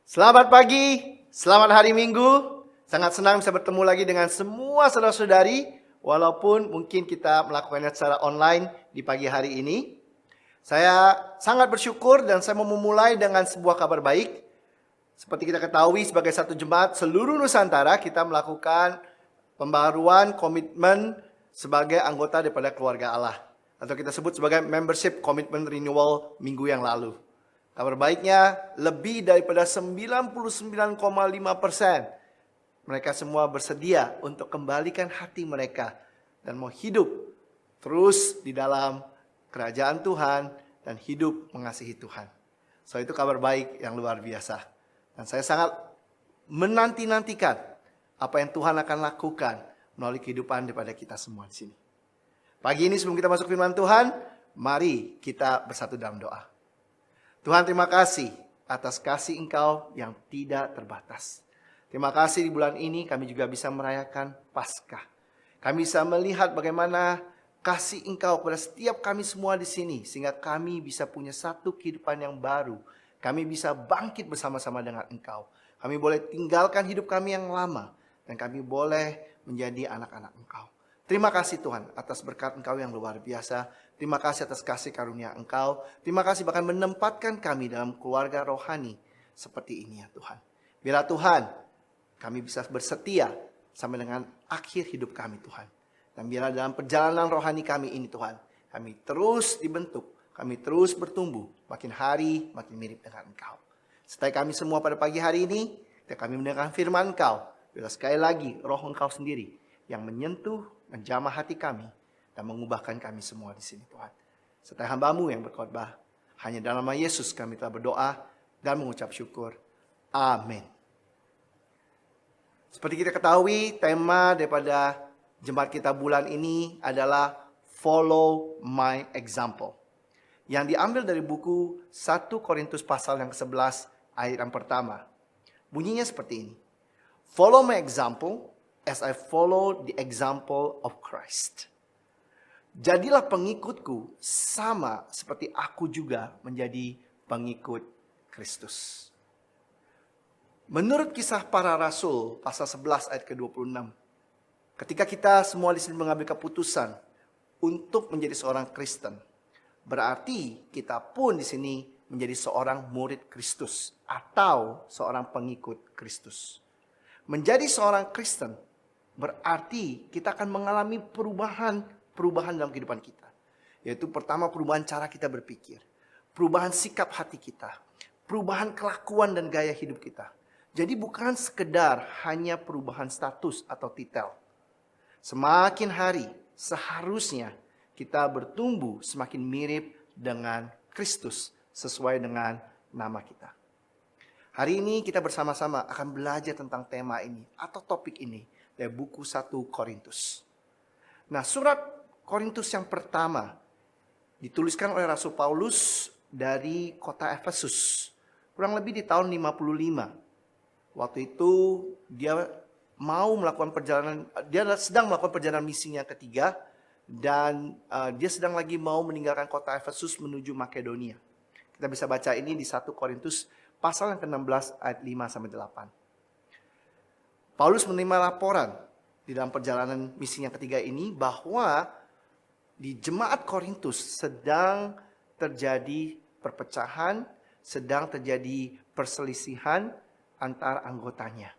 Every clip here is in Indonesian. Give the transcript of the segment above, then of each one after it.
Selamat pagi, selamat hari Minggu. Sangat senang bisa bertemu lagi dengan semua saudara-saudari, walaupun mungkin kita melakukannya secara online di pagi hari ini. Saya sangat bersyukur dan saya mau memulai dengan sebuah kabar baik. Seperti kita ketahui sebagai satu jemaat seluruh Nusantara, kita melakukan pembaruan komitmen sebagai anggota daripada keluarga Allah. Atau kita sebut sebagai membership commitment renewal minggu yang lalu. Kabar baiknya, lebih daripada 99,5% mereka semua bersedia untuk kembalikan hati mereka dan mau hidup terus di dalam kerajaan Tuhan dan hidup mengasihi Tuhan. So itu kabar baik yang luar biasa. Dan saya sangat menanti-nantikan apa yang Tuhan akan lakukan melalui kehidupan daripada kita semua di sini. Pagi ini sebelum kita masuk firman Tuhan, mari kita bersatu dalam doa. Tuhan, terima kasih atas kasih Engkau yang tidak terbatas. Terima kasih di bulan ini kami juga bisa merayakan Paskah. Kami bisa melihat bagaimana kasih Engkau kepada setiap kami semua di sini, sehingga kami bisa punya satu kehidupan yang baru. Kami bisa bangkit bersama-sama dengan Engkau. Kami boleh tinggalkan hidup kami yang lama, dan kami boleh menjadi anak-anak Engkau. Terima kasih Tuhan atas berkat Engkau yang luar biasa. Terima kasih atas kasih karunia Engkau. Terima kasih bahkan menempatkan kami dalam keluarga rohani seperti ini ya Tuhan. Biarlah Tuhan kami bisa bersetia sampai dengan akhir hidup kami Tuhan. Dan biarlah dalam perjalanan rohani kami ini Tuhan, kami terus dibentuk, kami terus bertumbuh, makin hari makin mirip dengan Engkau. Sertai kami semua pada pagi hari ini, dan kami mendengarkan firman Engkau. Biarlah sekali lagi roh Engkau sendiri yang menyentuh, menjamah hati kami, dan mengubahkan kami semua di sini Tuhan. Serta hamba-Mu yang berkhotbah. Hanya dalam nama Yesus kami telah berdoa dan mengucap syukur. Amin. Seperti kita ketahui, tema daripada jemaat kita bulan ini adalah Follow My Example. Yang diambil dari buku 1 Korintus pasal yang ke-11 ayat yang pertama. Bunyinya seperti ini. Follow my example as I follow the example of Christ. Jadilah pengikutku sama seperti aku juga menjadi pengikut Kristus. Menurut kisah para rasul pasal 11 ayat ke-26. Ketika kita semua di sini mengambil keputusan untuk menjadi seorang Kristen. Berarti kita pun di sini menjadi seorang murid Kristus atau seorang pengikut Kristus. Menjadi seorang Kristen berarti kita akan mengalami perubahan dalam kehidupan kita. Yaitu pertama perubahan cara kita berpikir. Perubahan sikap hati kita. Perubahan kelakuan dan gaya hidup kita. Jadi bukan sekedar hanya perubahan status atau titel. Semakin hari seharusnya kita bertumbuh semakin mirip dengan Kristus sesuai dengan nama kita. Hari ini kita bersama-sama akan belajar tentang tema ini atau topik ini dari buku 1 Korintus. Nah, surat Korintus yang pertama dituliskan oleh Rasul Paulus dari kota Efesus. Kurang lebih di tahun 55. Waktu itu dia sedang melakukan perjalanan misinya ketiga dan dia sedang lagi mau meninggalkan kota Efesus menuju Makedonia. Kita bisa baca ini di 1 Korintus pasal yang ke-16 ayat 5 sampai 8. Paulus menerima laporan di dalam perjalanan misinya ketiga ini bahwa di jemaat Korintus sedang terjadi perpecahan, sedang terjadi perselisihan antar anggotanya.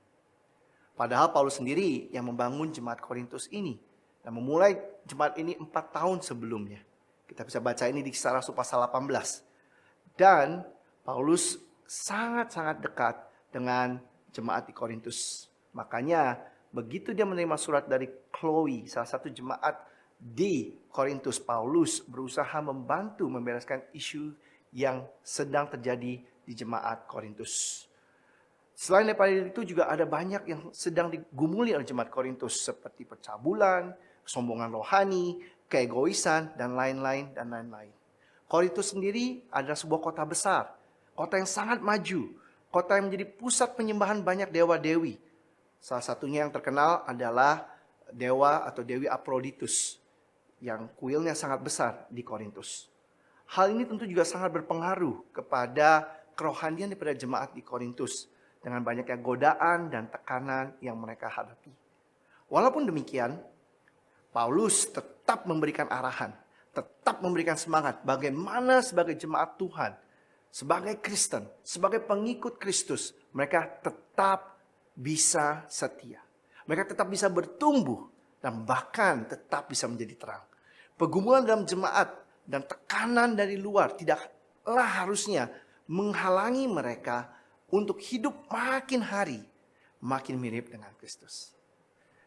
Padahal Paulus sendiri yang membangun jemaat Korintus ini dan memulai jemaat ini 4 tahun sebelumnya. Kita bisa baca ini di Kisah Rasul pasal 18. Dan Paulus sangat-sangat dekat dengan jemaat di Korintus. Makanya begitu dia menerima surat dari Chloe, salah satu jemaat di Korintus, Paulus berusaha membantu membereskan isu yang sedang terjadi di jemaat Korintus. Selain daripada itu juga ada banyak yang sedang digumuli oleh jemaat Korintus seperti percabulan, kesombongan rohani, keegoisan, dan lain-lain. Korintus sendiri adalah sebuah kota besar, kota yang sangat maju, kota yang menjadi pusat penyembahan banyak dewa-dewi. Salah satunya yang terkenal adalah dewa atau dewi Aphrodite yang kuilnya sangat besar di Korintus. Hal ini tentu juga sangat berpengaruh kepada kerohanian daripada jemaat di Korintus. dengan banyaknya godaan dan tekanan yang mereka hadapi. Walaupun demikian, Paulus tetap memberikan arahan, tetap memberikan semangat bagaimana sebagai jemaat Tuhan, sebagai Kristen, sebagai pengikut Kristus, mereka tetap bisa setia. Mereka tetap bisa bertumbuh dan bahkan tetap bisa menjadi terang. Pergumulan dalam jemaat dan tekanan dari luar tidaklah harusnya menghalangi mereka untuk hidup makin hari makin mirip dengan Kristus.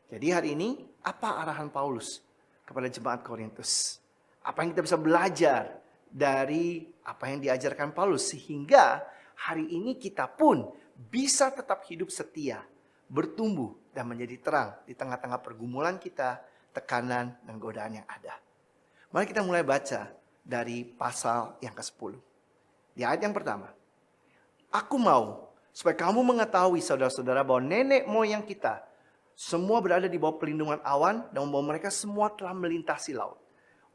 Jadi hari ini apa arahan Paulus kepada jemaat Korintus? Apa yang kita bisa belajar dari apa yang diajarkan Paulus sehingga hari ini kita pun bisa tetap hidup setia, bertumbuh dan menjadi terang di tengah-tengah pergumulan kita, tekanan dan godaan yang ada. Mari kita mulai baca dari pasal yang ke-10. Di ayat yang pertama. Aku mau supaya kamu mengetahui saudara-saudara bahwa nenek moyang kita semua berada di bawah perlindungan awan dan bahwa mereka semua telah melintasi laut.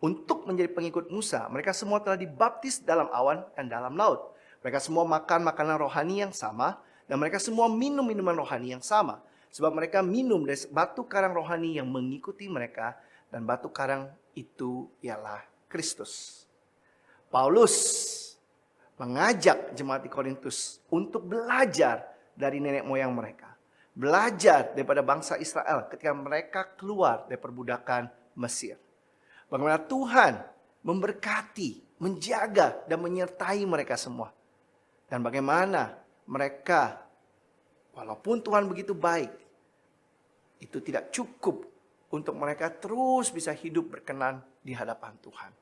Untuk menjadi pengikut Musa, mereka semua telah dibaptis dalam awan dan dalam laut. Mereka semua makan makanan rohani yang sama dan mereka semua minum minuman rohani yang sama. Sebab mereka minum dari batu karang rohani yang mengikuti mereka dan batu karang itu ialah Kristus. Paulus mengajak jemaat di Korintus untuk belajar dari nenek moyang mereka. Belajar daripada bangsa Israel ketika mereka keluar dari perbudakan Mesir. Bagaimana Tuhan memberkati, menjaga dan menyertai mereka semua. Dan bagaimana mereka, walaupun Tuhan begitu baik, itu tidak cukup untuk mereka terus bisa hidup berkenan di hadapan Tuhan.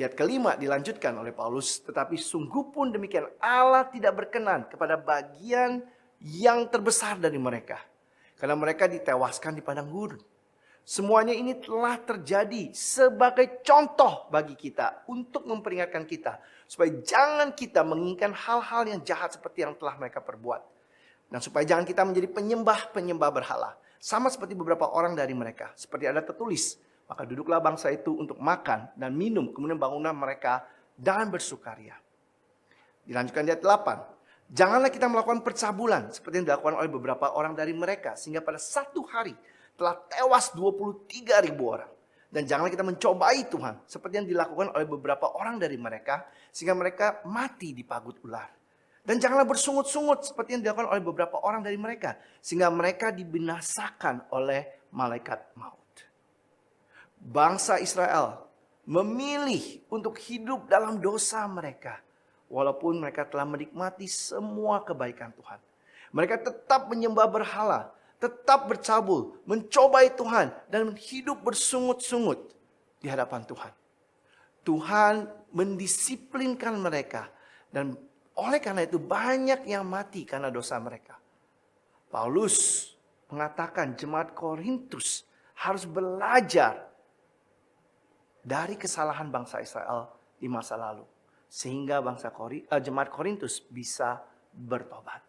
Di ayat kelima dilanjutkan oleh Paulus, tetapi sungguh pun demikian Allah tidak berkenan kepada bagian yang terbesar dari mereka. Karena mereka ditewaskan di padang gurun. Semuanya ini telah terjadi sebagai contoh bagi kita untuk memperingatkan kita. Supaya jangan kita menginginkan hal-hal yang jahat seperti yang telah mereka perbuat. Dan supaya jangan kita menjadi penyembah-penyembah berhala. Sama seperti beberapa orang dari mereka. Seperti ada tertulis. Maka duduklah bangsa itu untuk makan dan minum. Kemudian bangunlah mereka dan bersukaria. Dilanjutkan di ayat 8. Janganlah kita melakukan percabulan. Seperti yang dilakukan oleh beberapa orang dari mereka. Sehingga pada satu hari telah tewas 23.000 orang. Dan janganlah kita mencobai Tuhan. Seperti yang dilakukan oleh beberapa orang dari mereka. Sehingga mereka mati di pagut ular. Dan janganlah bersungut-sungut seperti yang dilakukan oleh beberapa orang dari mereka. Sehingga mereka dibinasakan oleh malaikat maut. Bangsa Israel memilih untuk hidup dalam dosa mereka. Walaupun mereka telah menikmati semua kebaikan Tuhan. Mereka tetap menyembah berhala. Tetap bercabul, mencobai Tuhan. Dan hidup bersungut-sungut di hadapan Tuhan. Tuhan mendisiplinkan mereka. Dan oleh karena itu banyak yang mati karena dosa mereka. Paulus mengatakan jemaat Korintus harus belajar dari kesalahan bangsa Israel di masa lalu. Sehingga jemaat Korintus bisa bertobat.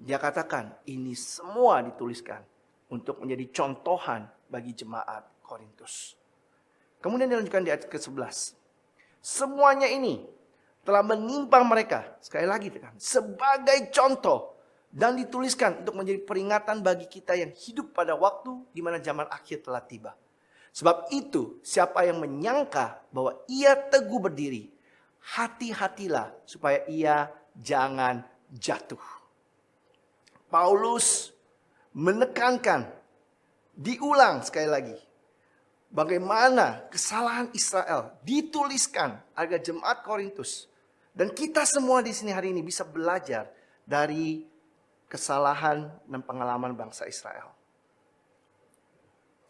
Dia katakan ini semua dituliskan untuk menjadi contohan bagi jemaat Korintus. Kemudian dilanjutkan di ayat ke-11. Semuanya ini telah menimpa mereka, sekali lagi tekan, sebagai contoh dan dituliskan untuk menjadi peringatan bagi kita yang hidup pada waktu di mana zaman akhir telah tiba. Sebab itu, siapa yang menyangka bahwa ia teguh berdiri, hati-hatilah supaya ia jangan jatuh. Paulus menekankan, diulang sekali lagi, bagaimana kesalahan Israel dituliskan agar jemaat Korintus dan kita semua di sini hari ini bisa belajar dari kesalahan dan pengalaman bangsa Israel.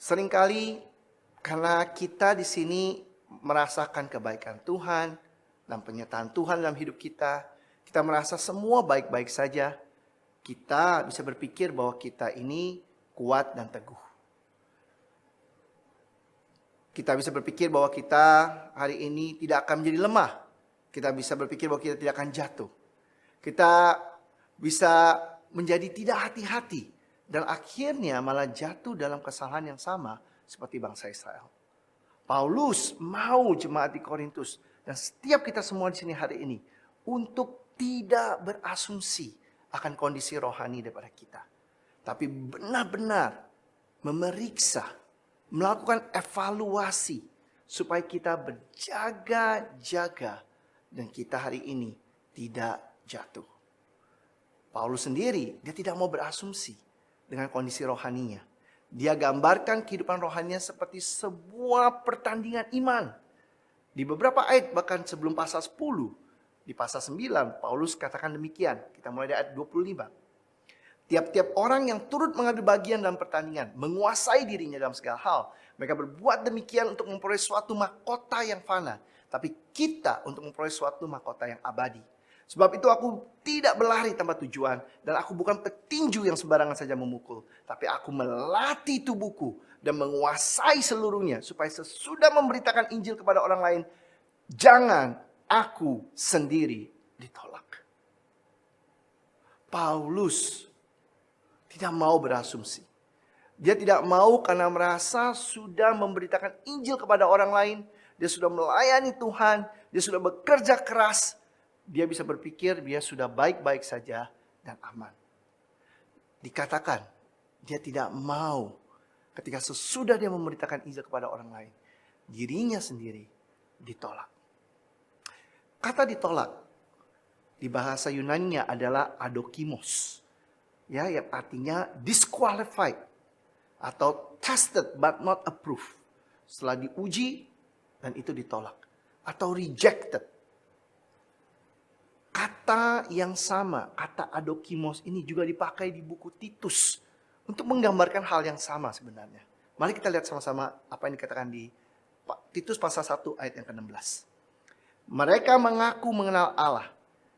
Seringkali karena kita di sini merasakan kebaikan Tuhan dan penyertaan Tuhan dalam hidup kita, kita merasa semua baik-baik saja. Kita bisa berpikir bahwa kita ini kuat dan teguh. Kita bisa berpikir bahwa kita hari ini tidak akan menjadi lemah. Kita bisa berpikir bahwa kita tidak akan jatuh. Kita bisa menjadi tidak hati-hati. Dan akhirnya malah jatuh dalam kesalahan yang sama seperti bangsa Israel. Paulus mau jemaat di Korintus dan setiap kita semua di sini hari ini untuk tidak berasumsi akan kondisi rohani daripada kita. Tapi benar-benar memeriksa, melakukan evaluasi supaya kita berjaga-jaga dan kita hari ini tidak jatuh. Paulus sendiri, dia tidak mau berasumsi dengan kondisi rohaninya. Dia gambarkan kehidupan rohaninya seperti sebuah pertandingan iman. Di beberapa ayat, bahkan sebelum pasal 10, di pasal 9, Paulus katakan demikian. Kita mulai dari ayat 25. Tiap-tiap orang yang turut mengambil bagian dalam pertandingan, menguasai dirinya dalam segala hal. Mereka berbuat demikian untuk memperoleh suatu mahkota yang fana. Tapi kita untuk memperoleh suatu mahkota yang abadi. Sebab itu aku tidak berlari tanpa tujuan. Dan aku bukan petinju yang sembarangan saja memukul. Tapi aku melatih tubuhku dan menguasai seluruhnya. Supaya sesudah memberitakan Injil kepada orang lain, jangan aku sendiri ditolak. Paulus tidak mau berasumsi. Dia tidak mau karena merasa sudah memberitakan Injil kepada orang lain. Dia sudah melayani Tuhan. Dia sudah bekerja keras. Dia bisa berpikir dia sudah baik-baik saja dan aman. Dikatakan dia tidak mau ketika sesudah dia memberitakan Injil kepada orang lain, dirinya sendiri ditolak. Kata ditolak di bahasa Yunani adalah adokimos. Ya, yang artinya disqualified atau tested but not approved. Setelah diuji dan itu ditolak atau rejected. Kata yang sama, kata adokimos ini juga dipakai di buku Titus untuk menggambarkan hal yang sama sebenarnya. Mari kita lihat sama-sama apa yang dikatakan di Titus pasal 1 ayat yang ke-16. Mereka mengaku mengenal Allah,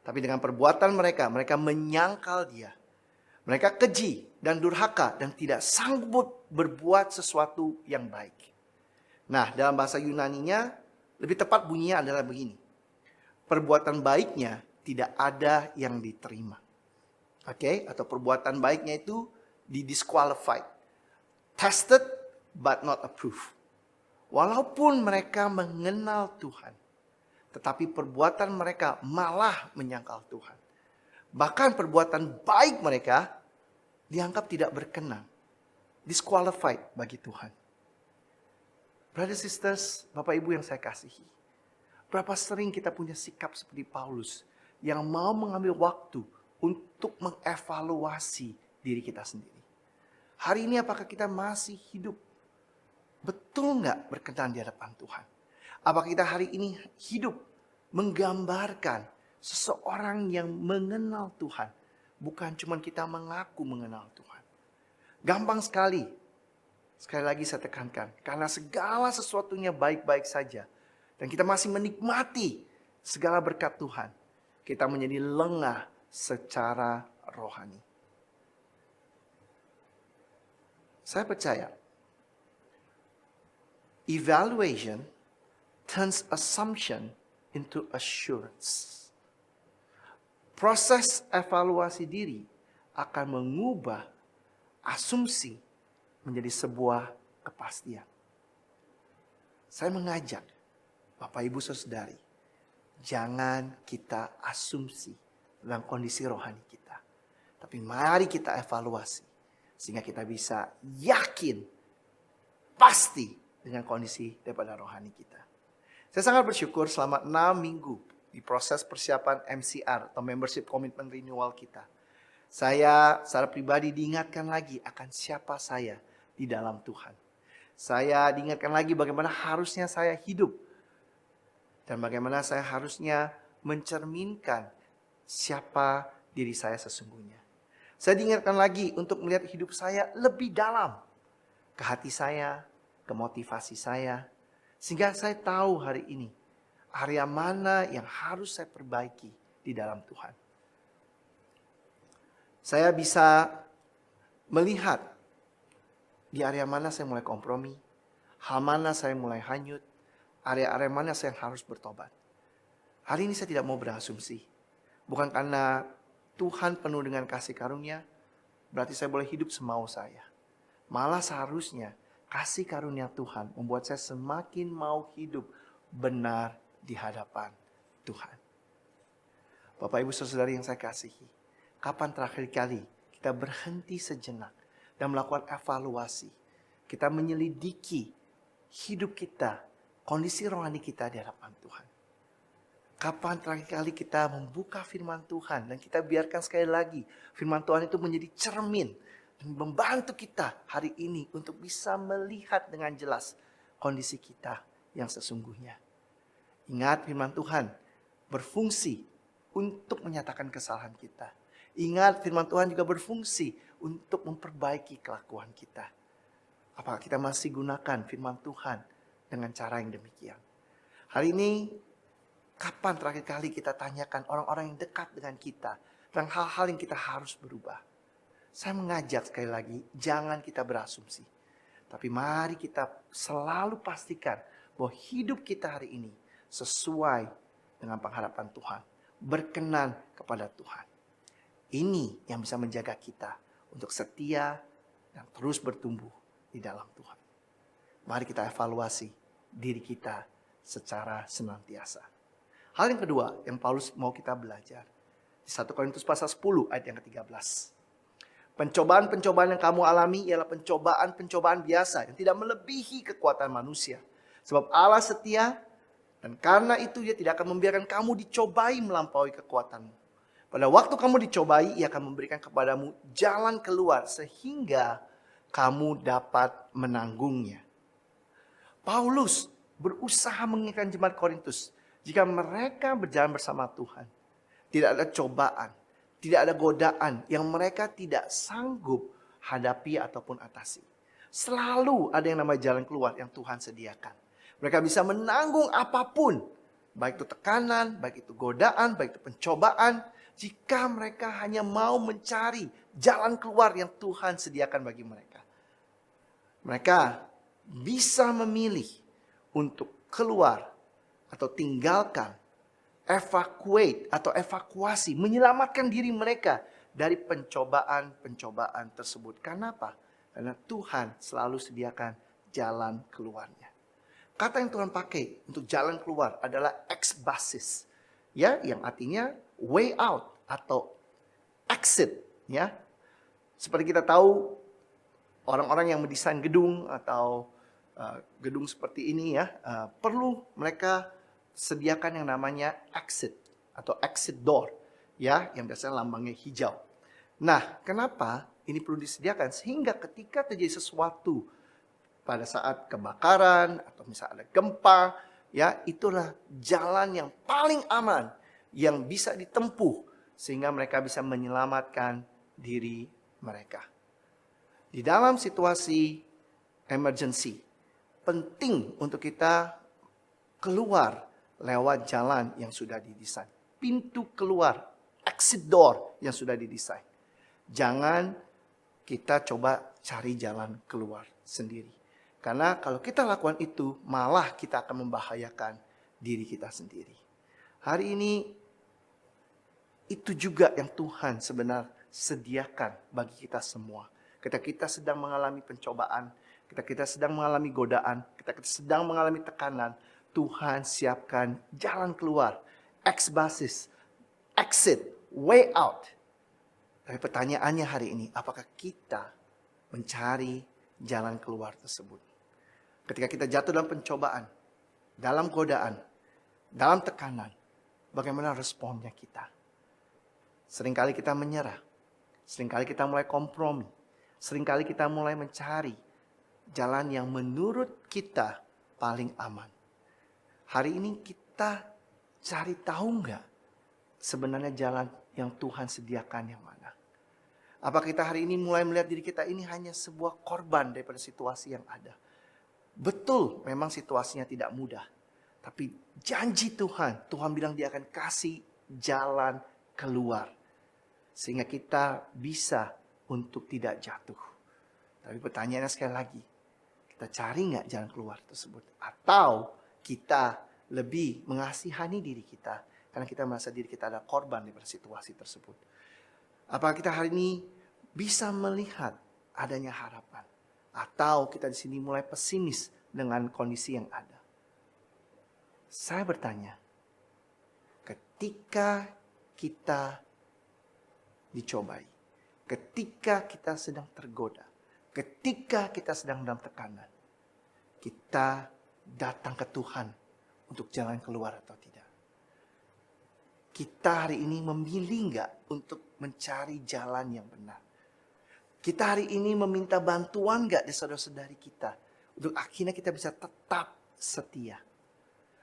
tapi dengan perbuatan mereka menyangkal Dia. Mereka keji dan durhaka dan tidak sanggup berbuat sesuatu yang baik. Nah, dalam bahasa Yunaninya lebih tepat bunyinya adalah begini. Perbuatan baiknya tidak ada yang diterima. Oke, atau perbuatan baiknya itu disqualified. Tested but not approved. Walaupun mereka mengenal Tuhan, tetapi perbuatan mereka malah menyangkal Tuhan. Bahkan perbuatan baik mereka dianggap tidak berkenan. Disqualified bagi Tuhan. Brothers sisters, Bapak Ibu yang saya kasihi. Berapa sering kita punya sikap seperti Paulus yang mau mengambil waktu untuk mengevaluasi diri kita sendiri. Hari ini apakah kita masih hidup betul nggak berkenan di hadapan Tuhan? Apakah kita hari ini hidup menggambarkan seseorang yang mengenal Tuhan, bukan cuma kita mengaku mengenal Tuhan? Gampang sekali. Sekali lagi saya tekankan, karena segala sesuatunya baik-baik saja dan kita masih menikmati segala berkat Tuhan, kita menjadi lengah secara rohani. Saya percaya evaluation turns assumption into assurance. Proses evaluasi diri akan mengubah asumsi menjadi sebuah kepastian. Saya mengajak Bapak Ibu Saudari, jangan kita asumsi dalam kondisi rohani kita. Tapi mari kita evaluasi sehingga kita bisa yakin pasti dengan kondisi daripada rohani kita. Saya sangat bersyukur selama 6 minggu di proses persiapan MCR atau Membership Commitment Renewal kita. Saya secara pribadi diingatkan lagi akan siapa saya di dalam Tuhan. Saya diingatkan lagi bagaimana harusnya saya hidup. Dan bagaimana saya harusnya mencerminkan siapa diri saya sesungguhnya. Saya diingatkan lagi untuk melihat hidup saya lebih dalam. Ke hati saya, ke motivasi saya. Sehingga saya tahu hari ini area mana yang harus saya perbaiki di dalam Tuhan. Saya bisa melihat di area mana saya mulai kompromi, hal mana saya mulai hanyut, area-area mana saya harus bertobat. Hari ini saya tidak mau berasumsi. Bukan karena Tuhan penuh dengan kasih karunia, berarti saya boleh hidup semau saya. Malah seharusnya kasih karunia Tuhan membuat saya semakin mau hidup benar di hadapan Tuhan. Bapak Ibu Saudari yang saya kasihi, Kapan terakhir kali kita berhenti sejenak dan melakukan evaluasi? Kita menyelidiki hidup kita, kondisi rohani kita di hadapan Tuhan. Kapan terakhir kali kita membuka firman Tuhan dan kita biarkan sekali lagi firman Tuhan itu menjadi cermin dan membantu kita hari ini untuk bisa melihat dengan jelas kondisi kita yang sesungguhnya. Ingat, firman Tuhan berfungsi untuk menyatakan kesalahan kita. Ingat, firman Tuhan juga berfungsi untuk memperbaiki kelakuan kita. Apakah kita masih gunakan firman Tuhan dengan cara yang demikian? Hari ini, kapan terakhir kali kita tanyakan orang-orang yang dekat dengan kita tentang hal-hal yang kita harus berubah? Saya mengajak sekali lagi, jangan kita berasumsi. Tapi mari kita selalu pastikan bahwa hidup kita hari ini sesuai dengan pengharapan Tuhan. Berkenan kepada Tuhan. Ini yang bisa menjaga kita untuk setia dan terus bertumbuh di dalam Tuhan. Mari kita evaluasi diri kita secara senantiasa. Hal yang kedua yang Paulus mau kita belajar. Di 1 Korintus pasal 10 ayat yang ke-13. Pencobaan-pencobaan yang kamu alami ialah pencobaan-pencobaan biasa yang tidak melebihi kekuatan manusia. Sebab Allah setia dan karena itu Dia tidak akan membiarkan kamu dicobai melampaui kekuatanmu. Pada waktu kamu dicobai, Ia akan memberikan kepadamu jalan keluar sehingga kamu dapat menanggungnya. Paulus berusaha mengingatkan jemaat Korintus, jika mereka berjalan bersama Tuhan, tidak ada cobaan, tidak ada godaan yang mereka tidak sanggup hadapi ataupun atasi. Selalu ada yang namanya jalan keluar yang Tuhan sediakan. Mereka bisa menanggung apapun, baik itu tekanan, baik itu godaan, baik itu pencobaan, jika mereka hanya mau mencari jalan keluar yang Tuhan sediakan bagi mereka. Mereka bisa memilih untuk keluar atau tinggalkan, evacuate atau evakuasi, menyelamatkan diri mereka dari pencobaan-pencobaan tersebut. Karena apa? Karena Tuhan selalu sediakan jalan keluarnya. Kata yang Tuhan pakai untuk jalan keluar adalah exbasis, ya, yang artinya way out atau exit, ya. Seperti kita tahu, orang-orang yang mendesain gedung atau gedung seperti ini, ya, perlu mereka sediakan yang namanya exit atau exit door, ya, yang biasanya lambangnya hijau. Nah, kenapa ini perlu disediakan? Sehingga ketika terjadi sesuatu pada saat kebakaran atau misalnya ada gempa, ya, itulah jalan yang paling aman yang bisa ditempuh sehingga mereka bisa menyelamatkan diri mereka. Di dalam situasi emergency, penting untuk kita keluar lewat jalan yang sudah didesain. Pintu keluar, exit door yang sudah didesain. Jangan kita coba cari jalan keluar sendiri. Karena kalau kita lakukan itu, malah kita akan membahayakan diri kita sendiri. Hari ini, itu juga yang Tuhan sebenarnya sediakan bagi kita semua. Ketika kita sedang mengalami pencobaan, ketika kita sedang mengalami godaan, ketika kita sedang mengalami tekanan, Tuhan siapkan jalan keluar, exbasis, exit, way out. Tapi pertanyaannya hari ini, apakah kita mencari jalan keluar tersebut? Ketika kita jatuh dalam pencobaan, dalam godaan, dalam tekanan, bagaimana responnya kita? Seringkali kita menyerah, seringkali kita mulai kompromi, seringkali kita mulai mencari jalan yang menurut kita paling aman. Hari ini kita cari tahu nggak sebenarnya jalan yang Tuhan sediakan yang mana? Apakah kita hari ini mulai melihat diri kita ini hanya sebuah korban daripada situasi yang ada? Betul, memang situasinya tidak mudah. Tapi janji Tuhan, Tuhan bilang Dia akan kasih jalan keluar. Sehingga kita bisa untuk tidak jatuh. Tapi pertanyaannya sekali lagi, kita cari nggak jalan keluar tersebut? Atau kita lebih mengasihani diri kita karena kita merasa diri kita adalah korban daripada situasi tersebut? Apakah kita hari ini bisa melihat adanya harapan? Atau kita di sini mulai pesimis dengan kondisi yang ada? Saya bertanya, ketika kita dicobai. Ketika kita sedang tergoda, ketika kita sedang dalam tekanan, kita datang ke Tuhan untuk jalan keluar atau tidak. Kita hari ini memilih nggak untuk mencari jalan yang benar? Kita hari ini meminta bantuan nggak dari saudara-saudari kita untuk akhirnya kita bisa tetap setia?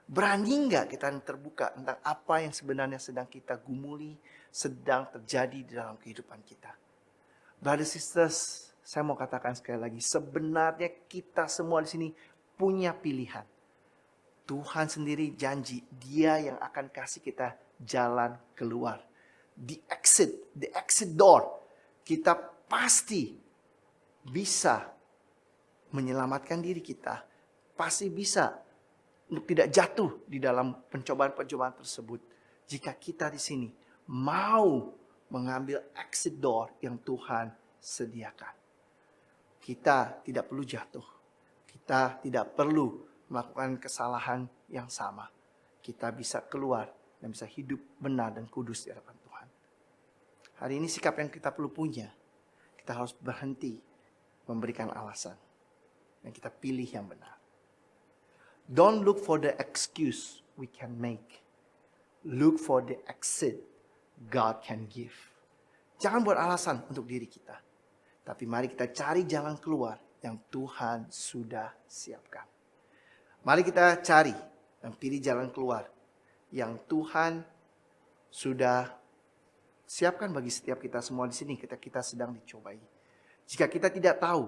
Berani nggak kita terbuka tentang apa yang sebenarnya sedang kita gumuli, sedang terjadi di dalam kehidupan kita? Brothers sisters, saya mau katakan sekali lagi, sebenarnya kita semua di sini punya pilihan. Tuhan sendiri janji, Dia yang akan kasih kita jalan keluar. The exit door. Kita pasti bisa menyelamatkan diri kita. Pasti bisa untuk tidak jatuh di dalam pencobaan-pencobaan tersebut. Jika kita di sini mau mengambil exit door yang Tuhan sediakan. Kita tidak perlu jatuh. Kita tidak perlu melakukan kesalahan yang sama. Kita bisa keluar dan bisa hidup benar dan kudus di hadapan Tuhan. Hari ini sikap yang kita perlu punya. Kita harus berhenti memberikan alasan. Dan kita pilih yang benar. Don't look for the excuse we can make. Look for the exit God can give. Jangan buat alasan untuk diri kita. Tapi mari kita cari jalan keluar yang Tuhan sudah siapkan. Mari kita cari dan pilih jalan keluar yang Tuhan sudah siapkan bagi setiap kita semua di sini ketika kita sedang dicobai. Jika kita tidak tahu,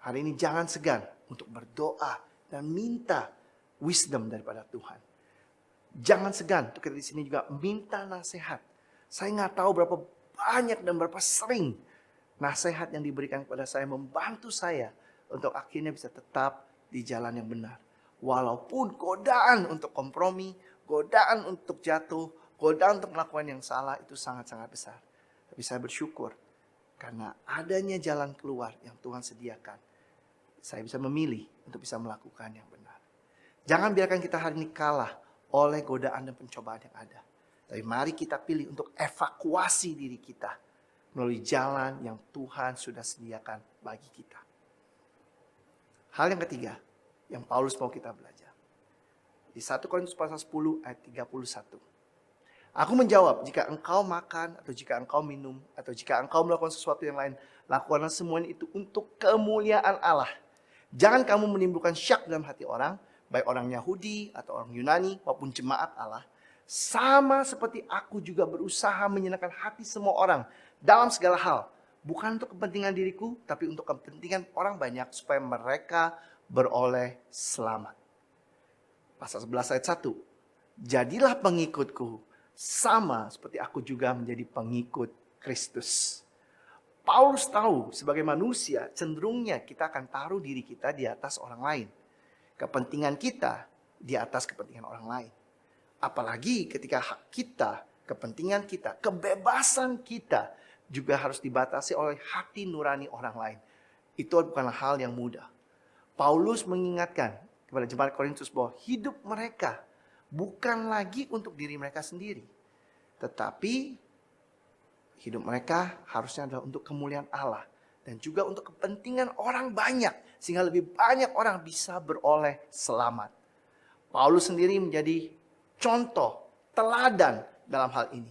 hari ini jangan segan untuk berdoa dan minta wisdom daripada Tuhan. Jangan segan untuk kita di sini juga minta nasihat. Saya nggak tahu berapa banyak dan berapa sering nasihat yang diberikan kepada saya membantu saya untuk akhirnya bisa tetap di jalan yang benar. Walaupun godaan untuk kompromi, godaan untuk jatuh, godaan untuk melakukan yang salah itu sangat-sangat besar. Tapi saya bersyukur karena adanya jalan keluar yang Tuhan sediakan. Saya bisa memilih untuk bisa melakukan yang benar. Jangan biarkan kita hari ini kalah oleh godaan dan pencobaan yang ada. Tapi mari kita pilih untuk evakuasi diri kita melalui jalan yang Tuhan sudah sediakan bagi kita. Hal yang ketiga yang Paulus mau kita belajar. Di 1 Korintus pasal 10 ayat 31. Aku menjawab, jika engkau makan atau jika engkau minum atau jika engkau melakukan sesuatu yang lain, lakukanlah semuanya itu untuk kemuliaan Allah. Jangan kamu menimbulkan syak dalam hati orang, baik orang Yahudi atau orang Yunani maupun jemaat Allah. Sama seperti aku juga berusaha menyenangkan hati semua orang dalam segala hal. Bukan untuk kepentingan diriku, tapi untuk kepentingan orang banyak supaya mereka beroleh selamat. Pasal 11 ayat 1. Jadilah pengikutku sama seperti aku juga menjadi pengikut Kristus. Paulus tahu sebagai manusia cenderungnya kita akan taruh diri kita di atas orang lain. Kepentingan kita di atas kepentingan orang lain. Apalagi ketika hak kita, kepentingan kita, kebebasan kita juga harus dibatasi oleh hati nurani orang lain. Itu bukanlah hal yang mudah. Paulus mengingatkan kepada jemaat Korintus bahwa hidup mereka bukan lagi untuk diri mereka sendiri. Tetapi hidup mereka harusnya adalah untuk kemuliaan Allah. Dan juga untuk kepentingan orang banyak. Sehingga lebih banyak orang bisa beroleh selamat. Paulus sendiri menjadi contoh, teladan dalam hal ini.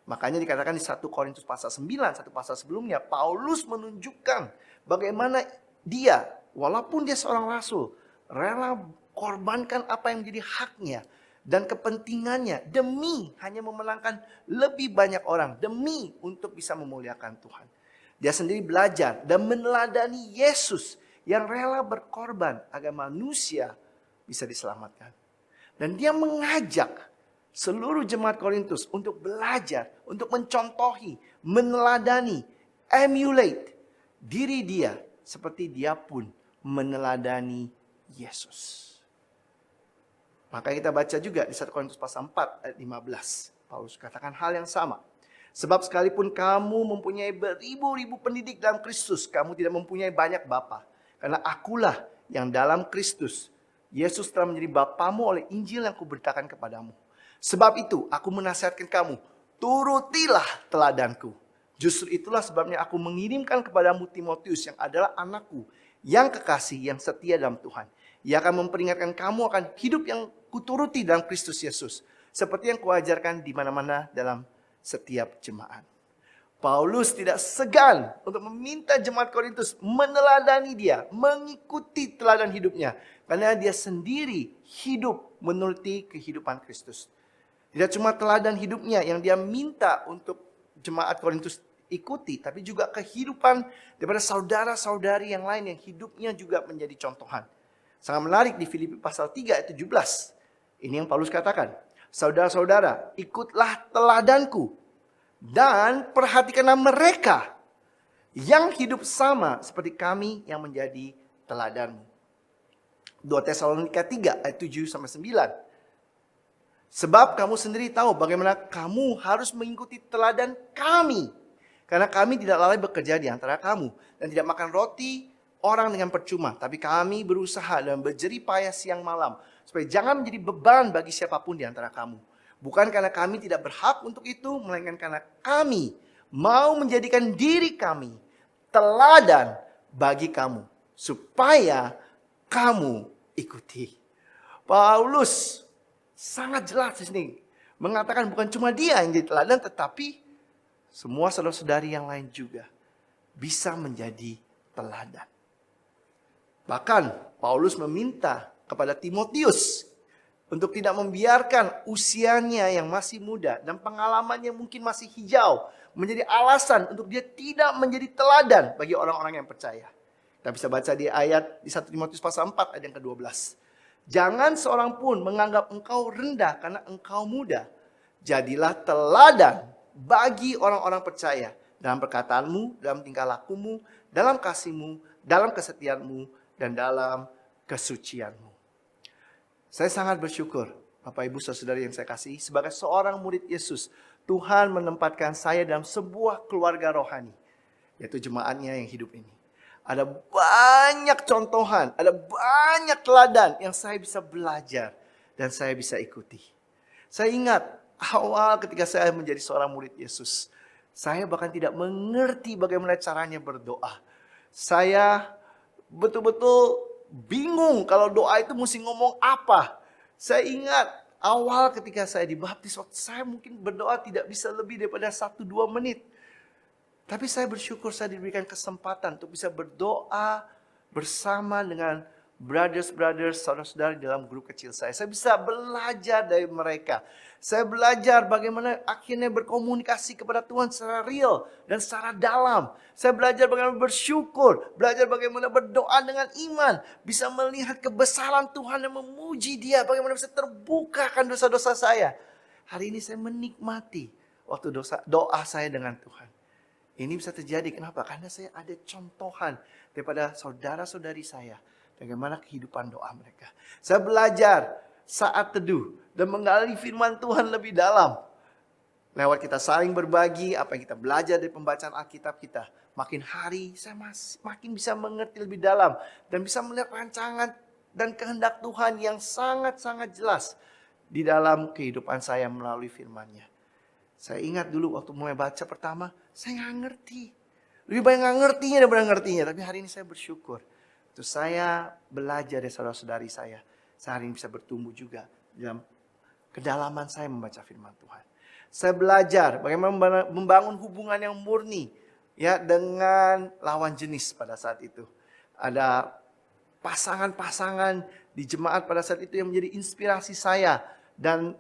Makanya dikatakan di 1 Korintus pasal 9, satu pasal sebelumnya, Paulus menunjukkan bagaimana dia, walaupun dia seorang rasul, rela korbankan apa yang menjadi haknya dan kepentingannya demi hanya memenangkan lebih banyak orang, demi untuk bisa memuliakan Tuhan. Dia sendiri belajar dan meneladani Yesus yang rela berkorban agar manusia bisa diselamatkan. Dan dia mengajak seluruh jemaat Korintus untuk belajar, untuk mencontohi, meneladani, emulate diri dia seperti dia pun meneladani Yesus. Maka kita baca juga di 1 Korintus pasal 4 ayat 15. Paulus katakan hal yang sama. Sebab sekalipun kamu mempunyai beribu-ribu pendidik dalam Kristus, kamu tidak mempunyai banyak bapa. Karena akulah yang dalam Kristus. Yesus telah menjadi bapamu oleh Injil yang kuberitakan kepadamu. Sebab itu aku menasihatkan kamu, turutilah teladanku. Justru itulah sebabnya aku mengirimkan kepadamu Timotius yang adalah anakku, yang kekasih, yang setia dalam Tuhan. Ia akan memperingatkan kamu akan hidup yang kuturuti dalam Kristus Yesus. Seperti yang kuajarkan di mana-mana dalam setiap jemaat. Paulus tidak segan untuk meminta jemaat Korintus meneladani dia, mengikuti teladan hidupnya. Karena dia sendiri hidup menuruti kehidupan Kristus. Tidak cuma teladan hidupnya yang dia minta untuk jemaat Korintus ikuti, tapi juga kehidupan daripada saudara-saudari yang lain yang hidupnya juga menjadi contohan. Sangat menarik di Filipi pasal 3 ayat 17. Ini yang Paulus katakan. Saudara-saudara, ikutlah teladanku dan perhatikanlah mereka yang hidup sama seperti kami yang menjadi teladanmu. 2 Tesalonika 3 ayat 7 sampai 9. Sebab kamu sendiri tahu bagaimana kamu harus mengikuti teladan kami. Karena kami tidak lalai bekerja di antara kamu. Dan tidak makan roti orang dengan percuma. Tapi kami berusaha dan berjerih payah siang malam. Supaya jangan menjadi beban bagi siapapun di antara kamu. Bukan karena kami tidak berhak untuk itu. Melainkan karena kami mau menjadikan diri kami teladan bagi kamu. Supaya kamu ikuti. Paulus sangat jelas di sini. Mengatakan bukan cuma dia yang jadi teladan. Tetapi semua saudara-saudari yang lain juga bisa menjadi teladan. Bahkan Paulus meminta kepada Timotius untuk tidak membiarkan usianya yang masih muda dan pengalamannya mungkin masih hijau menjadi alasan untuk dia tidak menjadi teladan bagi orang-orang yang percaya. Kita bisa baca di ayat di 1 Timotius pasal 4 ayat yang ke-12. Jangan seorang pun menganggap engkau rendah karena engkau muda. Jadilah teladan bagi orang-orang percaya dalam perkataanmu, dalam tingkah lakumu, dalam kasihmu, dalam kesetiaanmu, dan dalam kesucianmu. Saya sangat bersyukur, Bapak Ibu Saudara yang saya kasihi, sebagai seorang murid Yesus, Tuhan menempatkan saya dalam sebuah keluarga rohani, yaitu jemaatnya yang hidup ini. Ada banyak contohan, ada banyak teladan yang saya bisa belajar dan saya bisa ikuti. Saya ingat awal ketika saya menjadi seorang murid Yesus, saya bahkan tidak mengerti bagaimana caranya berdoa. Saya betul-betul bingung kalau doa itu mesti ngomong apa. Saya ingat awal ketika saya dibaptis, saya mungkin berdoa tidak bisa lebih daripada 1-2 menit. Tapi saya bersyukur saya diberikan kesempatan untuk bisa berdoa bersama dengan brothers, saudara-saudari dalam grup kecil saya. Saya bisa belajar dari mereka. Saya belajar bagaimana akhirnya berkomunikasi kepada Tuhan secara real dan secara dalam. Saya belajar bagaimana bersyukur, belajar bagaimana berdoa dengan iman, bisa melihat kebesaran Tuhan dan memuji Dia, bagaimana bisa terbukakan dosa-dosa saya. Hari ini saya menikmati waktu doa saya dengan Tuhan. Ini bisa terjadi, kenapa? Karena saya ada contohan daripada saudara-saudari saya. Bagaimana kehidupan doa mereka. Saya belajar saat teduh dan menggali firman Tuhan lebih dalam. Lewat kita saling berbagi apa yang kita belajar dari pembacaan Alkitab kita. Makin hari saya makin bisa mengerti lebih dalam. Dan bisa melihat rancangan dan kehendak Tuhan yang sangat-sangat jelas di dalam kehidupan saya melalui firman-Nya. Saya ingat dulu waktu mulai baca pertama, saya nggak ngerti. Lebih banyak nggak ngertinya daripada ngertinya. Tapi hari ini saya bersyukur. Itu saya belajar dari saudara-saudari saya. Saya hari ini bisa bertumbuh juga dalam kedalaman saya membaca firman Tuhan. Saya belajar bagaimana membangun hubungan yang murni ya dengan lawan jenis pada saat itu. Ada pasangan-pasangan di jemaat pada saat itu yang menjadi inspirasi saya dan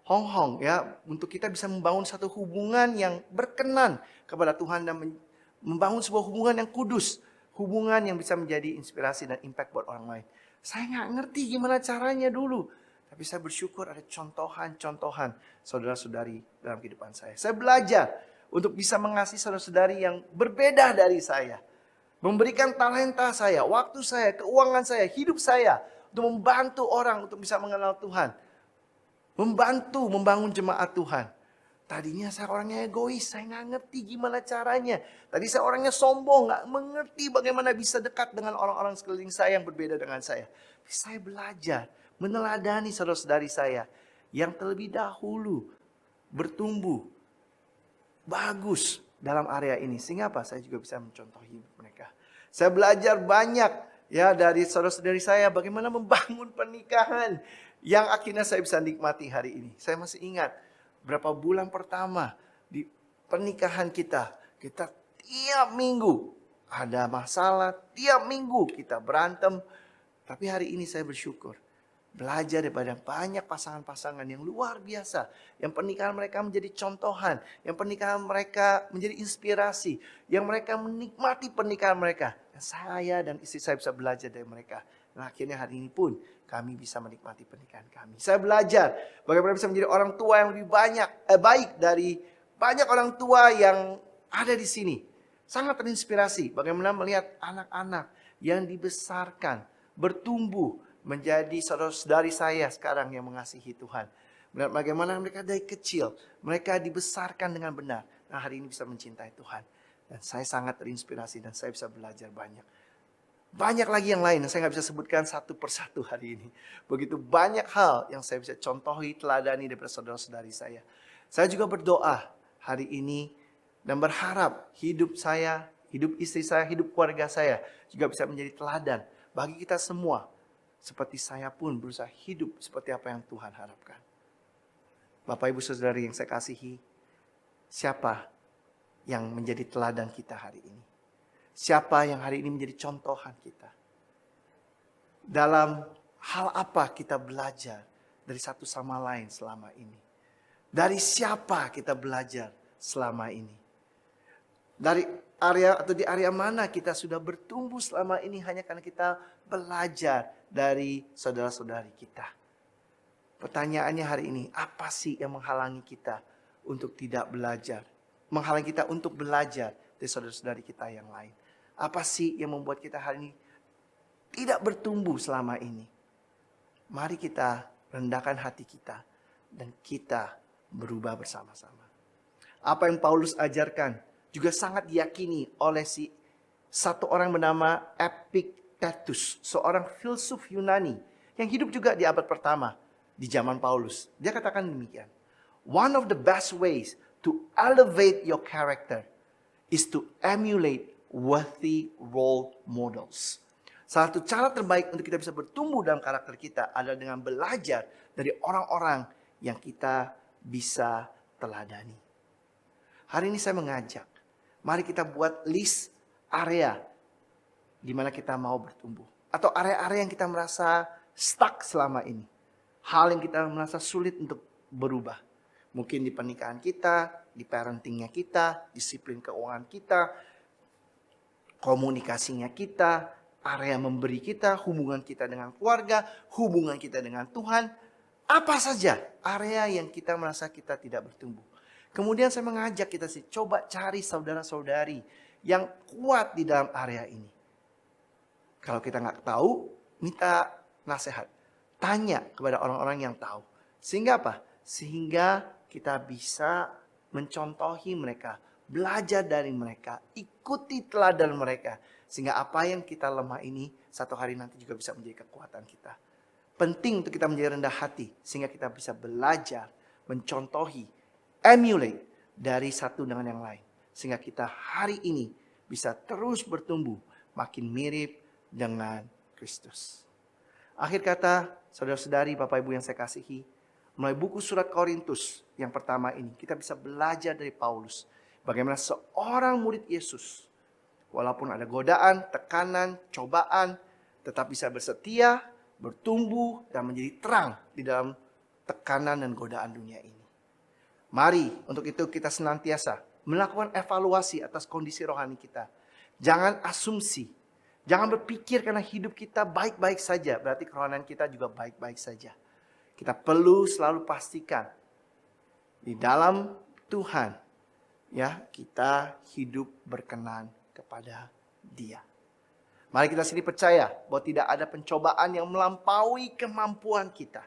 Hong ya untuk kita bisa membangun satu hubungan yang berkenan kepada Tuhan dan membangun sebuah hubungan yang kudus. Hubungan yang bisa menjadi inspirasi dan impact buat orang lain. Saya nggak ngerti gimana caranya dulu. Tapi saya bersyukur ada contohan-contohan saudara-saudari dalam kehidupan saya. Saya belajar untuk bisa mengasihi saudara-saudari yang berbeda dari saya. Memberikan talenta saya, waktu saya, keuangan saya, hidup saya. Untuk membantu orang untuk bisa mengenal Tuhan. Membantu membangun jemaat Tuhan. Tadinya saya orangnya egois, saya nggak ngerti gimana caranya. Tadi saya orangnya sombong, nggak mengerti bagaimana bisa dekat dengan orang-orang sekeliling saya yang berbeda dengan saya. Tapi saya belajar meneladani saudara-saudari saya yang terlebih dahulu bertumbuh, bagus, dalam area ini. Sehingga apa? Saya juga bisa mencontohi mereka. Saya belajar banyak ya dari saudara-saudari saya bagaimana membangun pernikahan yang akhirnya saya bisa nikmati hari ini. Saya masih ingat berapa bulan pertama di pernikahan kita tiap minggu ada masalah, tiap minggu kita berantem. Tapi hari ini saya bersyukur. Belajar daripada banyak pasangan-pasangan yang luar biasa. Yang pernikahan mereka menjadi contohan. Yang pernikahan mereka menjadi inspirasi. Yang mereka menikmati pernikahan mereka. Dan saya dan istri saya bisa belajar dari mereka. Dan akhirnya hari ini pun kami bisa menikmati pernikahan kami. Saya belajar bagaimana bisa menjadi orang tua yang lebih baik dari banyak orang tua yang ada di sini. Sangat terinspirasi bagaimana melihat anak-anak yang dibesarkan, bertumbuh, menjadi saudara-saudari saya sekarang yang mengasihi Tuhan. Bagaimana mereka dari kecil, mereka dibesarkan dengan benar. Nah, hari ini bisa mencintai Tuhan. Dan saya sangat terinspirasi dan saya bisa belajar banyak. Banyak lagi yang lain yang saya nggak bisa sebutkan satu persatu hari ini. Begitu banyak hal yang saya bisa contohi, teladani daripada saudara-saudari saya. Saya juga berdoa hari ini dan berharap hidup saya, hidup istri saya, hidup keluarga saya juga bisa menjadi teladan bagi kita semua. Seperti saya pun berusaha hidup seperti apa yang Tuhan harapkan. Bapak Ibu Saudari yang saya kasihi, siapa yang menjadi teladan kita hari ini? Siapa yang hari ini menjadi contohan kita? Dalam hal apa kita belajar dari satu sama lain selama ini? Dari siapa kita belajar selama ini? Dari area atau di area mana kita sudah bertumbuh selama ini hanya karena kita belajar dari saudara-saudari kita. Pertanyaannya hari ini, apa sih yang menghalangi kita untuk tidak belajar? Menghalangi kita untuk belajar dari saudara-saudari kita yang lain. Apa sih yang membuat kita hari ini tidak bertumbuh selama ini? Mari kita rendahkan hati kita dan kita berubah bersama-sama. Apa yang Paulus ajarkan juga sangat diyakini oleh satu orang bernama Epictetus, seorang filsuf Yunani yang hidup juga di abad pertama di zaman Paulus. Dia katakan demikian. One of the best ways to elevate your character is to emulate worthy role models. Salah satu cara terbaik untuk kita bisa bertumbuh dalam karakter kita adalah dengan belajar dari orang-orang yang kita bisa teladani. Hari ini saya mengajak, mari kita buat list area di mana kita mau bertumbuh. Atau area-area yang kita merasa stuck selama ini. Hal yang kita merasa sulit untuk berubah. Mungkin di pernikahan kita, di parentingnya kita, disiplin keuangan kita, komunikasinya kita, area memberi kita, hubungan kita dengan keluarga, hubungan kita dengan Tuhan. Apa saja area yang kita merasa kita tidak bertumbuh. Kemudian saya mengajak kita coba cari saudara-saudari yang kuat di dalam area ini. Kalau kita nggak tahu, minta nasihat. Tanya kepada orang-orang yang tahu. Sehingga apa? Sehingga kita bisa mencontohi mereka. Belajar dari mereka. Ikuti teladan mereka. Sehingga apa yang kita lemah ini satu hari nanti juga bisa menjadi kekuatan kita. Penting untuk kita menjadi rendah hati. Sehingga kita bisa belajar, mencontohi, emulate dari satu dengan yang lain. Sehingga kita hari ini bisa terus bertumbuh makin mirip dengan Kristus. Akhir kata, saudara-saudari, Bapak Ibu yang saya kasihi, melalui buku surat Korintus yang pertama ini, kita bisa belajar dari Paulus. Bagaimana seorang murid Yesus, walaupun ada godaan, tekanan, cobaan, tetap bisa bersetia, bertumbuh, dan menjadi terang di dalam tekanan dan godaan dunia ini. Mari untuk itu kita senantiasa melakukan evaluasi atas kondisi rohani kita. Jangan asumsi. Jangan berpikir karena hidup kita baik-baik saja. Berarti kerohanian kita juga baik-baik saja. Kita perlu selalu pastikan. Di dalam Tuhan. Ya, kita hidup berkenan kepada Dia. Mari kita sendiri percaya bahwa tidak ada pencobaan yang melampaui kemampuan kita.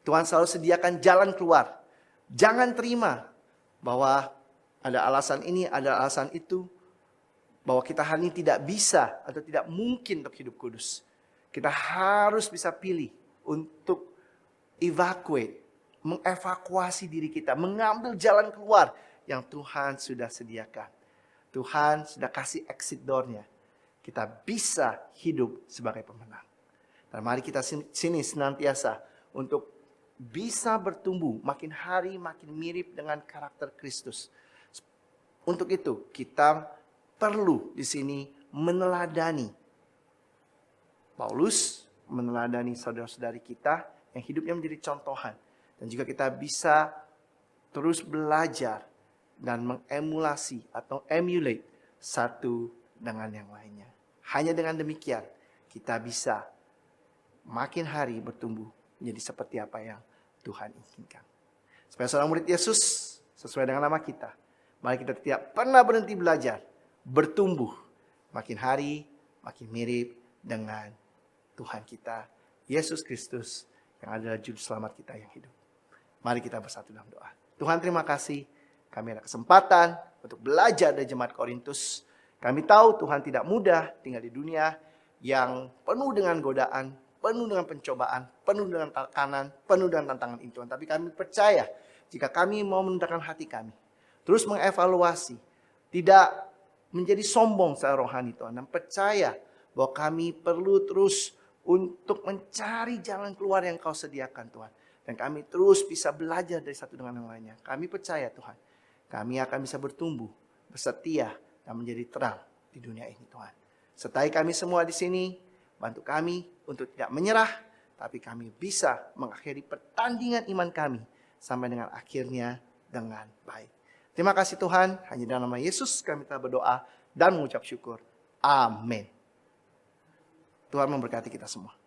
Tuhan selalu sediakan jalan keluar. Jangan terima bahwa ada alasan ini, ada alasan itu. Bahwa kita hari ini tidak bisa atau tidak mungkin untuk hidup kudus. Kita harus bisa pilih untuk mengevakuasi diri kita. Mengambil jalan keluar yang Tuhan sudah sediakan. Tuhan sudah kasih exit door-nya. Kita bisa hidup sebagai pemenang. Dan mari kita sini senantiasa untuk bisa bertumbuh makin hari makin mirip dengan karakter Kristus. Untuk itu kita perlu di sini meneladani Paulus, meneladani saudara-saudari kita yang hidupnya menjadi contohan. Dan juga kita bisa terus belajar dan mengemulasi atau emulate satu dengan yang lainnya. Hanya dengan demikian kita bisa makin hari bertumbuh menjadi seperti apa yang Tuhan inginkan. Sebagai seorang murid Yesus sesuai dengan nama kita, mari kita tidak pernah berhenti belajar, bertumbuh makin hari makin mirip dengan Tuhan kita, Yesus Kristus yang adalah juru selamat kita yang hidup. Mari kita bersatu dalam doa. Tuhan, terima kasih kami ada kesempatan untuk belajar dari jemaat Korintus. Kami tahu Tuhan tidak mudah tinggal di dunia yang penuh dengan godaan, penuh dengan pencobaan, penuh dengan tekanan, penuh dengan tantangan itu. Tapi kami percaya jika kami mau menundukkan hati kami, terus mengevaluasi, tidak menjadi sombong secara rohani Tuhan, dan percaya bahwa kami perlu terus untuk mencari jalan keluar yang Kau sediakan Tuhan. Dan kami terus bisa belajar dari satu dengan yang lainnya. Kami percaya Tuhan, kami akan bisa bertumbuh, bersetia, dan menjadi terang di dunia ini Tuhan. Sertai kami semua di sini, bantu kami untuk tidak menyerah, tapi kami bisa mengakhiri pertandingan iman kami sampai dengan akhirnya dengan baik. Terima kasih Tuhan, hanya dalam nama Yesus kami telah berdoa dan mengucap syukur. Amin. Tuhan memberkati kita semua.